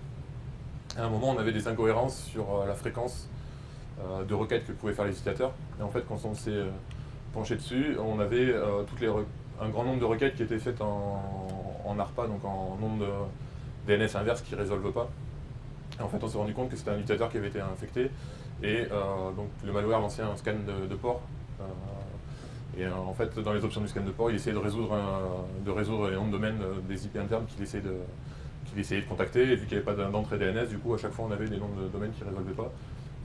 à un moment on avait des incohérences sur la fréquence de requêtes que pouvaient faire les utilisateurs. Et en fait, quand on s'est penché dessus, on avait un grand nombre de requêtes qui étaient faites en ARPA, donc en nom de DNS inverse qui ne résolvent pas. Et en fait, on s'est rendu compte que c'était un utilisateur qui avait été infecté, et donc le malware lançait un scan de port. Et en fait, dans les options du scan de port, il essayait de résoudre les noms de domaine des IP internes qu'il essayait de contacter. Et vu qu'il n'y avait pas d'entrée DNS, du coup, à chaque fois, on avait des noms de domaine qui ne résolvaient pas.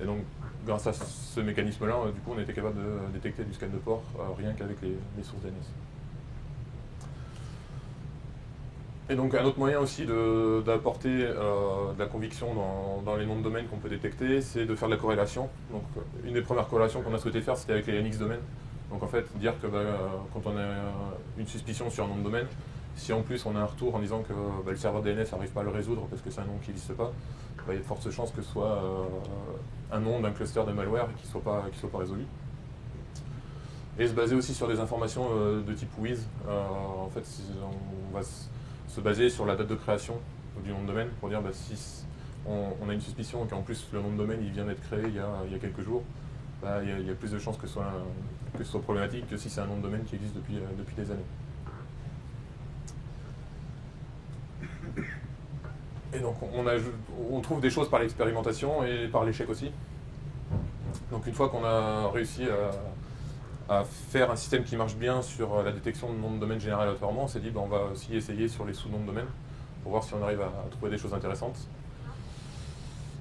Et donc, grâce à ce mécanisme-là, du coup, on était capable de détecter du scan de port rien qu'avec les sources DNS. Et donc, un autre moyen aussi d'apporter de la conviction dans les noms de domaine qu'on peut détecter, c'est de faire de la corrélation. Donc, une des premières corrélations qu'on a souhaité faire, c'était avec les NX domaines. Donc en fait, dire que quand on a une suspicion sur un nom de domaine, si en plus on a un retour en disant que le serveur DNS n'arrive pas à le résoudre parce que c'est un nom qui n'existe pas, il y a de fortes chances que ce soit un nom d'un cluster de malware qui ne soit pas résolu. Et se baser aussi sur des informations de type WIS. En fait, on va se baser sur la date de création du nom de domaine pour dire si on a une suspicion et qu'en plus le nom de domaine il vient d'être créé il y a quelques jours, il y a plus de chances que ce soit problématique que si c'est un nom de domaine qui existe depuis des années. Et donc on trouve des choses par l'expérimentation et par l'échec aussi. Donc une fois qu'on a réussi à faire un système qui marche bien sur la détection de noms de domaine générés aléatoirement, on s'est dit on va aussi essayer sur les sous-noms de domaine pour voir si on arrive à trouver des choses intéressantes.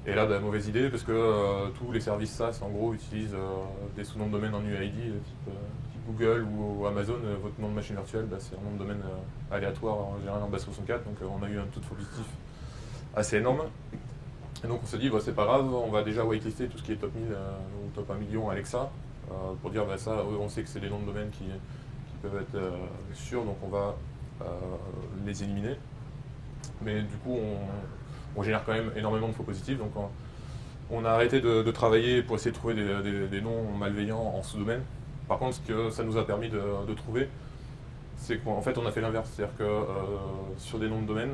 Et là, mauvaise idée, parce que tous les services SaaS, en gros, utilisent des sous-noms de domaine en UID, type Google ou Amazon. Votre nom de machine virtuelle, c'est un nom de domaine aléatoire, en général en base 64, donc on a eu un taux de faux positif assez énorme. Et donc on s'est dit, c'est pas grave, on va déjà whitelister tout ce qui est top 1000 ou top 1 million Alexa, pour dire, ça, on sait que c'est des noms de domaine qui peuvent être sûrs, donc on va les éliminer. Mais du coup, on génère quand même énormément de faux positifs. Donc on a arrêté de travailler pour essayer de trouver des noms malveillants en sous-domaine. Par contre, ce que ça nous a permis de trouver, c'est qu'en fait on a fait l'inverse. C'est-à-dire que sur des noms de domaine,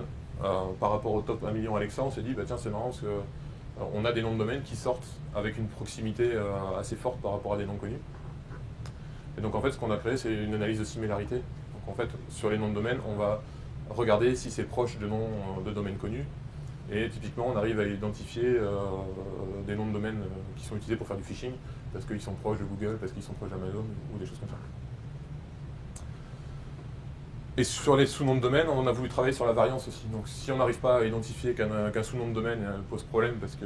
par rapport au top 1 million Alexa, on s'est dit, bah, tiens, c'est marrant parce qu'on a des noms de domaine qui sortent avec une proximité assez forte par rapport à des noms connus. Et donc en fait, ce qu'on a créé, c'est une analyse de similarité. Donc en fait, sur les noms de domaine, on va regarder si c'est proche de noms de domaines connus. Et typiquement, on arrive à identifier des noms de domaine qui sont utilisés pour faire du phishing, parce qu'ils sont proches de Google, parce qu'ils sont proches d'Amazon, ou des choses comme ça. Et sur les sous-noms de domaine, on a voulu travailler sur la variance aussi. Donc si on n'arrive pas à identifier qu'un sous-nom de domaine pose problème parce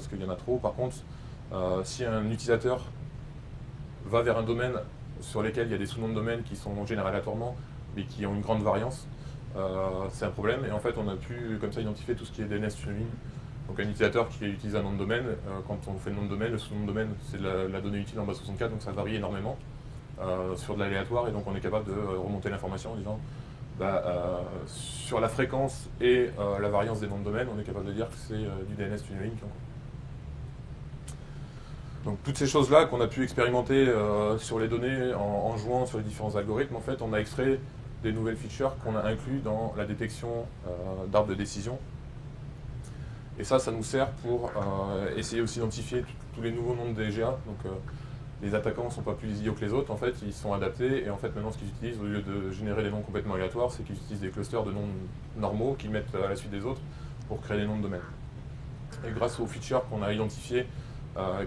qu'il y en a trop, par contre, si un utilisateur va vers un domaine sur lequel il y a des sous-noms de domaine qui sont générés aléatoirement, mais qui ont une grande variance, c'est un problème. Et en fait, on a pu comme ça identifier tout ce qui est DNS tunneling. Donc un utilisateur qui utilise un nom de domaine, quand on fait le nom de domaine, le sous-nom de domaine, c'est la donnée utile en base 64, donc ça varie énormément. Sur de l'aléatoire, et donc on est capable de remonter l'information en disant sur la fréquence et la variance des noms de domaine, on est capable de dire que c'est du DNS tunneling. Donc toutes ces choses-là qu'on a pu expérimenter sur les données en jouant sur les différents algorithmes, en fait on a extrait des nouvelles features qu'on a inclus dans la détection d'arbres de décision. Et ça nous sert pour essayer aussi d'identifier tous les nouveaux noms de DGA. Donc, les attaquants ne sont pas plus idiots que les autres, en fait, ils sont adaptés, et en fait maintenant ce qu'ils utilisent, au lieu de générer des noms complètement aléatoires, c'est qu'ils utilisent des clusters de noms normaux qu'ils mettent à la suite des autres pour créer des noms de domaine. Et grâce aux features qu'on a identifiées,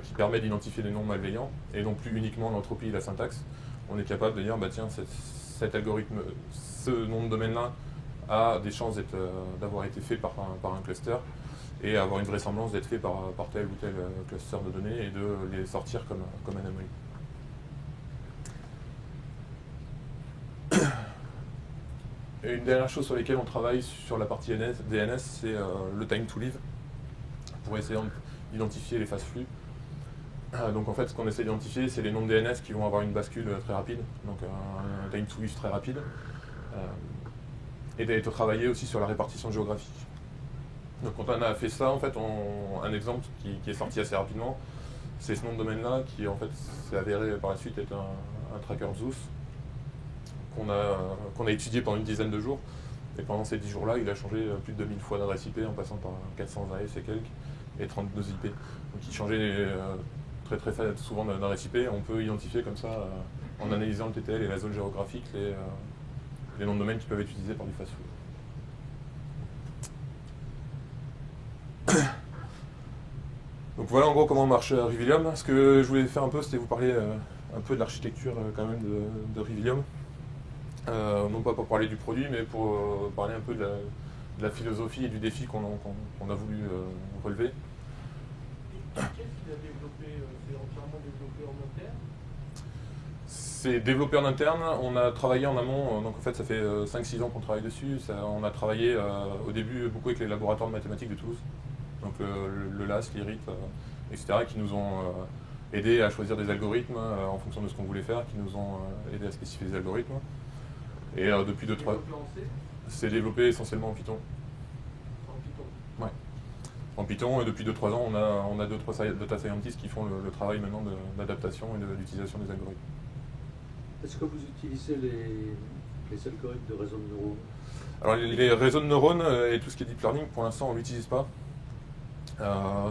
qui permettent d'identifier des noms malveillants, et non plus uniquement l'entropie et la syntaxe, on est capable de dire, bah tiens, cet algorithme, ce nom de domaine-là a des chances d'avoir été fait par un cluster, et avoir une vraisemblance d'être fait par tel ou tel cluster de données et de les sortir comme anomalie. Et une dernière chose sur laquelle on travaille sur la partie DNS, c'est le time to live, pour essayer d'identifier les phases flux. Donc en fait, ce qu'on essaie d'identifier, c'est les noms de DNS qui vont avoir une bascule très rapide, donc un time to live très rapide, et d'être travaillé aussi sur la répartition géographique. Donc quand on a fait ça, en fait, un exemple qui est sorti assez rapidement, c'est ce nom de domaine-là qui en fait s'est avéré par la suite être un tracker Zeus qu'on a étudié pendant une dizaine de jours. Et pendant ces 10 jours-là, il a changé plus de 2000 fois d'adresse IP en passant par 400 AS et quelques et 32 IP. Donc il changeait très souvent d'adresse IP. On peut identifier comme ça, en analysant le TTL et la zone géographique, les noms de domaine qui peuvent être utilisés par du fast-food. Donc voilà en gros comment marche Revilium. Ce que je voulais faire un peu, c'était vous parler un peu de l'architecture quand même de Revilium. Non pas pour parler du produit, mais pour parler un peu de la philosophie et du défi qu'on a voulu relever. Qu'est-ce qu'il a développé? C'est entièrement développé en interne? C'est développé en interne, on a travaillé en amont, donc en fait ça fait 5-6 ans qu'on travaille dessus. On a travaillé au début beaucoup avec les laboratoires de mathématiques de Toulouse. Donc le LAS, l'IRIT, etc., qui nous ont aidés à choisir des algorithmes en fonction de ce qu'on voulait faire, qui nous ont aidés à spécifier des algorithmes. Et depuis 2-3 ans, c'est développé essentiellement en Python. En Python? Ouais. En Python, et depuis 2-3 ans, on a 2-3 data scientists qui font le travail maintenant d'adaptation et d'utilisation des algorithmes. Est-ce que vous utilisez les algorithmes de réseaux de neurones? Alors les réseaux de neurones et tout ce qui est deep learning, pour l'instant on ne l'utilise pas.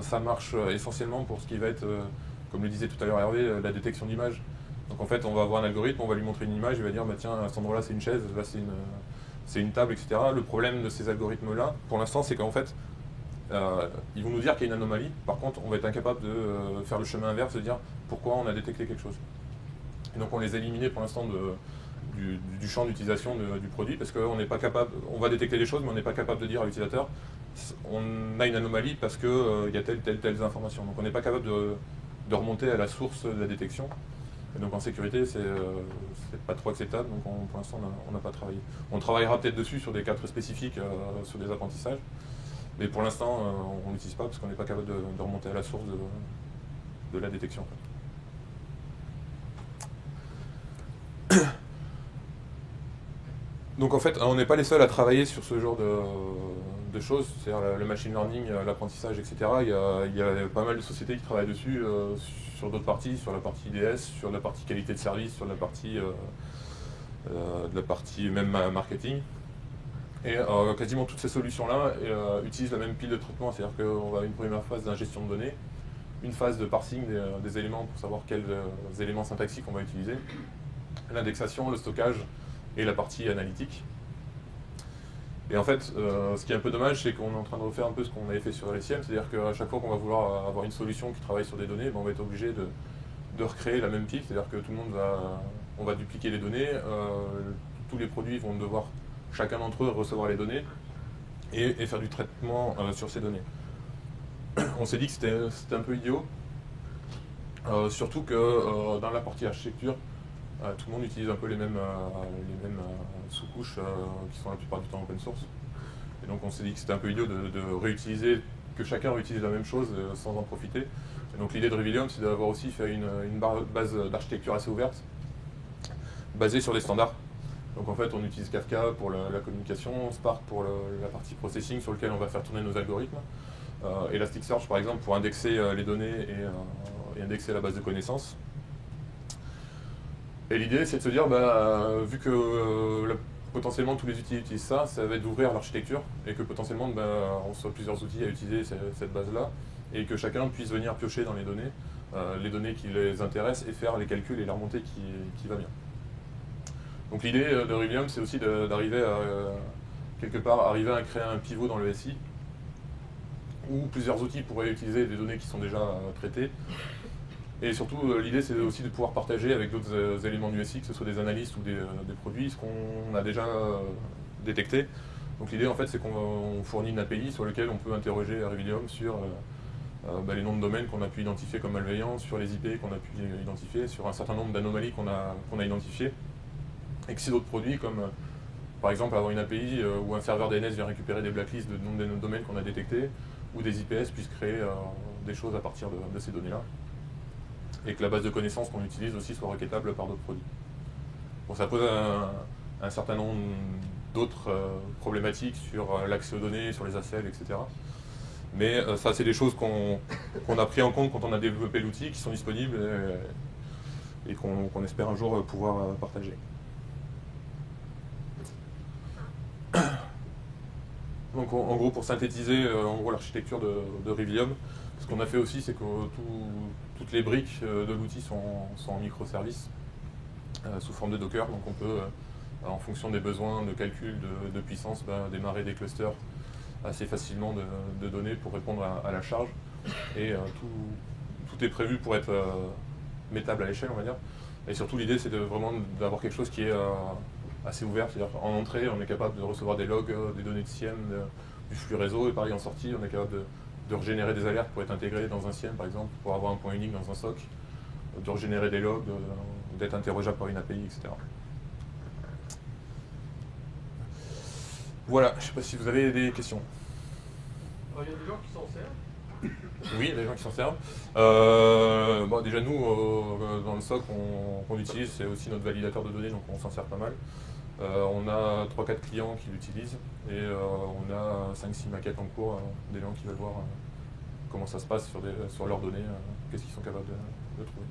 Ça marche essentiellement pour ce qui va être, comme le disait tout à l'heure Hervé, la détection d'images. Donc en fait, on va avoir un algorithme, on va lui montrer une image, il va dire bah, tiens, à cet endroit-là c'est une chaise, là c'est une table, etc. Le problème de ces algorithmes-là, pour l'instant, c'est qu'en fait, ils vont nous dire qu'il y a une anomalie. Par contre, on va être incapable de faire le chemin inverse, de dire pourquoi on a détecté quelque chose. Et donc on les a éliminés pour l'instant du champ d'utilisation du produit, parce qu'on n'est pas capable, on va détecter des choses, mais on n'est pas capable de dire à l'utilisateur on a une anomalie parce qu'il y a telles informations. Donc on n'est pas capable de remonter à la source de la détection. Et donc en sécurité, c'est pas trop acceptable, donc pour l'instant on n'a pas travaillé. On travaillera peut-être dessus sur des cas très spécifiques, sur des apprentissages, mais pour l'instant on n'utilise pas parce qu'on n'est pas capable de remonter à la source de la détection. Donc en fait, on n'est pas les seuls à travailler sur ce genre de choses, c'est-à-dire le machine learning, l'apprentissage, etc. Il y a pas mal de sociétés qui travaillent dessus, sur d'autres parties, sur la partie IDS, sur la partie qualité de service, sur la partie, même marketing. Et quasiment toutes ces solutions-là utilisent la même pile de traitement, c'est-à-dire qu'on va avoir une première phase d'ingestion de données, une phase de parsing des éléments pour savoir quels éléments syntaxiques on va utiliser, l'indexation, le stockage et la partie analytique. Et en fait, ce qui est un peu dommage, c'est qu'on est en train de refaire un peu ce qu'on avait fait sur LSIM, c'est-à-dire qu'à chaque fois qu'on va vouloir avoir une solution qui travaille sur des données, on va être obligé de recréer la même pile, c'est-à-dire que tout le monde on va dupliquer les données, tous les produits vont devoir, chacun d'entre eux, recevoir les données et faire du traitement sur ces données. On s'est dit que c'était un peu idiot, surtout que dans la partie architecture, tout le monde utilise un peu les mêmes sous-couches qui sont la plupart du temps open source. Et donc on s'est dit que c'était un peu idiot de réutiliser, que chacun réutilise la même chose sans en profiter. Et donc l'idée de Revilium, c'est d'avoir aussi fait une base d'architecture assez ouverte, basée sur des standards. Donc en fait on utilise Kafka pour la communication, Spark pour la partie processing sur lequel on va faire tourner nos algorithmes, Elasticsearch par exemple pour indexer les données et indexer la base de connaissances. Et l'idée, c'est de se dire, vu que potentiellement tous les outils utilisent ça, ça va être d'ouvrir l'architecture et que potentiellement on soit plusieurs outils à utiliser cette base-là et que chacun puisse venir piocher dans les données qui les intéressent et faire les calculs et la remontée qui va bien. Donc l'idée de Revilium, c'est aussi d'arriver à, quelque part, arriver à créer un pivot dans le SI où plusieurs outils pourraient utiliser des données qui sont déjà traitées. Et surtout, l'idée, c'est aussi de pouvoir partager avec d'autres éléments du SI, que ce soit des analystes ou des produits, ce qu'on a déjà détecté. Donc l'idée, en fait, c'est qu'on fournit une API sur laquelle on peut interroger Revilium sur les noms de domaines qu'on a pu identifier comme malveillants, sur les IP qu'on a pu identifier, sur un certain nombre d'anomalies qu'on a identifiées. Et que si d'autres produits, comme par exemple avoir une API où un serveur DNS vient récupérer des blacklists de noms de domaines qu'on a détectés, ou des IPS puissent créer des choses à partir de ces données-là. Et que la base de connaissances qu'on utilise aussi soit requêtable par d'autres produits. Bon, ça pose un certain nombre d'autres problématiques sur l'accès aux données, sur les ACL, etc. Mais ça, c'est des choses qu'on a pris en compte quand on a développé l'outil, qui sont disponibles et qu'on espère un jour pouvoir partager. Donc en gros, pour synthétiser l'architecture de Revilium, ce qu'on a fait aussi, c'est que toutes les briques de l'outil sont en microservices sous forme de Docker. Donc on peut, en fonction des besoins de calcul, de puissance, démarrer des clusters assez facilement de données pour répondre à la charge. Et tout est prévu pour être mettable à l'échelle, on va dire. Et surtout, l'idée, c'est vraiment d'avoir quelque chose qui est assez ouvert. C'est-à-dire en entrée, on est capable de recevoir des logs, des données de SIEM, du flux réseau. Et pareil, en sortie, on est capable de régénérer des alertes pour être intégré dans un SIEM, par exemple, pour avoir un point unique dans un SOC, de régénérer des logs, d'être interrogeable par une API, etc. Voilà, je ne sais pas si vous avez des questions. Alors, il y a des gens qui s'en servent. Oui, il y a des gens qui s'en servent. Déjà, nous, dans le SOC, qu'on utilise, c'est aussi notre validateur de données, donc on s'en sert pas mal. On a 3-4 clients qui l'utilisent et on a 5-6 maquettes en cours, des gens qui veulent voir comment ça se passe sur leurs données, qu'est-ce qu'ils sont capables de trouver.